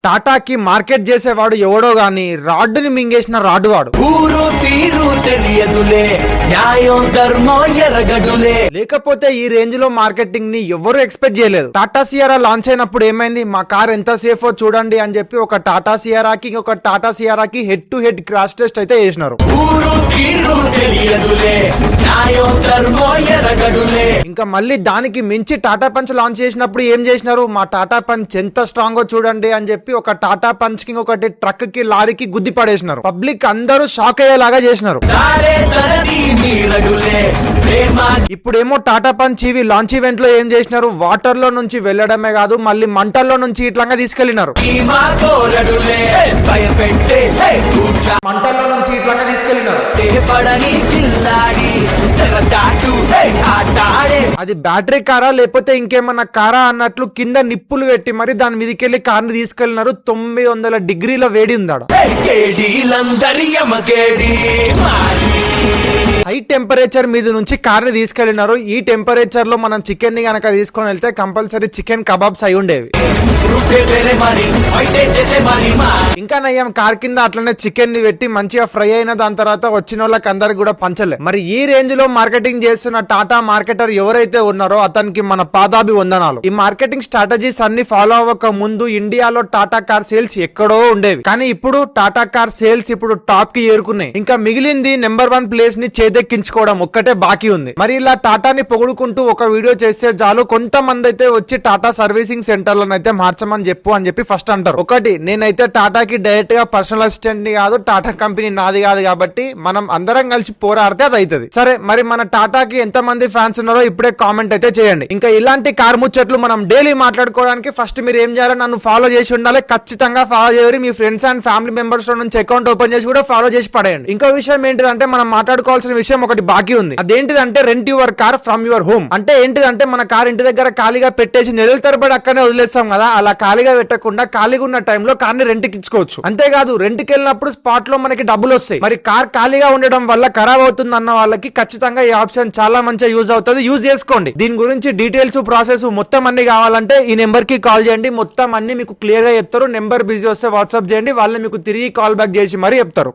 టాటాకి market చేసేవాడు ఎవడో గాని రాడ్డుని మింగేసిన రాడ్డు వాడు. ఊరు తీరు తెలియదులే, న్యాయం ధర్మం ఎరగడులే. లేకపోతే ఈ రేంజ్ లో మార్కెటింగ్ ని ఎవరు ఎక్స్పెక్ట్ చేయలేదు. టాటా సియారా లాంచ్ అయినప్పుడు ఏమైంది, మా కార్ ఎంత సేఫో చూడండి అని చెప్పి ఒక టాటా సియారాకి head to head crash test అయితే చేసినారు. ఊరు తీరు తెలియదులే, న్యాయం ధర్మం ఎరగడులే. ఇంకా మళ్ళీ దానికి మించి టాటా పంచ్ లాంచ్ చేసినప్పుడు ఏం చేసినారు, మా టాటా పంచ్ ఎంత స్ట్రాంగ్ చూడండి అని చెప్పి ఒక టాటా పంచ్ కి ఒకటి ట్రక్ కి లారీకి గుద్ది పడేసినారు. పబ్లిక్ అందరూ షాక్ అయ్యేలాగా చేసినారు. ఇప్పుడేమో టాటా పంచ్ ఇవి లాంచ్ ఈవెంట్ లో ఏం చేసినారు, వాటర్ లో నుంచి వెళ్లడమే కాదు మళ్ళీ మంటల్లో నుంచి ఇట్లా తీసుకెళ్లినారు. మంటల్లో నుంచి ఇట్లా తీసుకెళ్లినారు. అది బ్యాటరీ కారా లేకపోతే ఇంకేమన్నా కారా అన్నట్లు కింద నిప్పులు పెట్టి మరి దాని మీదకెళ్లి కార్ని తీసుకెళ్లినారు. 900 డిగ్రీల వేడి ఉందాడ. హై టెంపరేచర్ మీద నుంచి కార్ని తీసుకెళ్లినారు. ఈ టెంపరేచర్ లో మనం చికెన్ ని గనక తీసుకొని వెళ్తే కంపల్సరీ చికెన్ కబాబ్స్ అయి ఉండేవి. ఇంకా నయ్యం కార్ కింద అట్లనే చికెన్ ని పెట్టి మంచిగా ఫ్రై అయిన దాని తర్వాత వచ్చిన వాళ్ళకి అందరికి కూడా పంచలే. మరి ఈ రేంజ్ లో మార్కెటింగ్ చేస్తున్న టాటా మార్కెటర్ ఎవరైతే ఉన్నారో అతనికి మన పాదాభి వందనాలు. ఈ మార్కెటింగ్ స్ట్రాటజీస్ అన్ని ఫాలో అవ్వక ముందు ఇండియాలో టాటా కార్ సేల్స్ ఎక్కడో ఉండేవి, కానీ ఇప్పుడు టాటా కార్ సేల్స్ ఇప్పుడు టాప్ కి ఏరుకున్నాయి. ఇంకా మిగిలింది నెంబర్ 1 ప్లేస్ ని చేదెక్కించుకోవడం ఒక్కటే బాకీ ఉంది. మరి ఇలా టాటాని పొగుడుకుంటూ ఒక వీడియో చేస్తే చాలు కొంతమంది అయితే వచ్చి టాటా సర్వీసింగ్ సెంటర్లను అయితే మార్చమని చెప్పు అని చెప్పి ఫస్ట్ అంటారు. ఒకటి, నేనైతే టాటాకి డైరెక్ట్ గా పర్సనల్ అసిస్టెంట్ ని కాదు, టాటా కంపెనీ నాది కాదు కాబట్టి మనం అందరం కలిసి పోరాడితే అది అవుతుంది. సరే, మరి మన టాటాకి ఎంత మంది ఫ్యాన్స్ ఉన్నారో ఇప్పుడే కామెంట్ అయితే చేయండి. ఇంకా ఇలాంటి కార్ ముచ్చట్లు మనం డైలీ మాట్లాడుకోవడానికి ఫస్ట్ మీరు ఏం చేయాలి, నన్ను ఫాలో చేసి ఉండాలి. ఖచ్చితంగా ఫాలో చేయాలి. మీ ఫ్రెండ్స్ అండ్ ఫ్యామిలీ మెంబర్స్ నుంచి అకౌంట్ ఓపెన్ చేసి కూడా ఫాలో చేసి పడేయండి. ఇంకో విషయం ఏంటిదంటే మనం మాట్లాడుకోవాల్సిన విషయం ఒకటి బాకీ ఉంది. అదేంటిదంటే rent your car from your home. అంటే ఏంటిదంటే మన కార్ ఇంటి దగ్గర ఖాళీగా పెట్టేసి నెలల తరబడి అక్కడనే వదిలేస్తాం కదా, అలా ఖాళీగా పెట్టకుండా ఖాళీగా ఉన్న టైంలో కార్ ని రెంట్కి ఇచ్చుకోవచ్చు. అంతేకాదు రెంట్కి వెళ్ళినప్పుడు స్పాట్ లో మనకి డబ్బులు వస్తాయి. మరి కార్ ఖాళీగా ఉండడం వల్ల ఖరాబ్ అవుతుంది అన్న వాళ్ళకి ఖచ్చితంగా ఈ ఆప్షన్ చాలా మంచిగా యూజ్ అవుతుంది. యూజ్ చేసుకోండి. దీని గురించి డీటెయిల్స్ ప్రాసెస్ మొత్తం అన్ని కావాలంటే ఈ నెంబర్ కి కాల్ చేయండి. మొత్తం అన్ని మీకు క్లియర్ గా చెప్తారు. నెంబర్ బిజీ వస్తే వాట్సాప్ చేయండి, వాళ్ళని మీకు తిరిగి కాల్ బ్యాక్ చేసి మరీ చెప్తారు.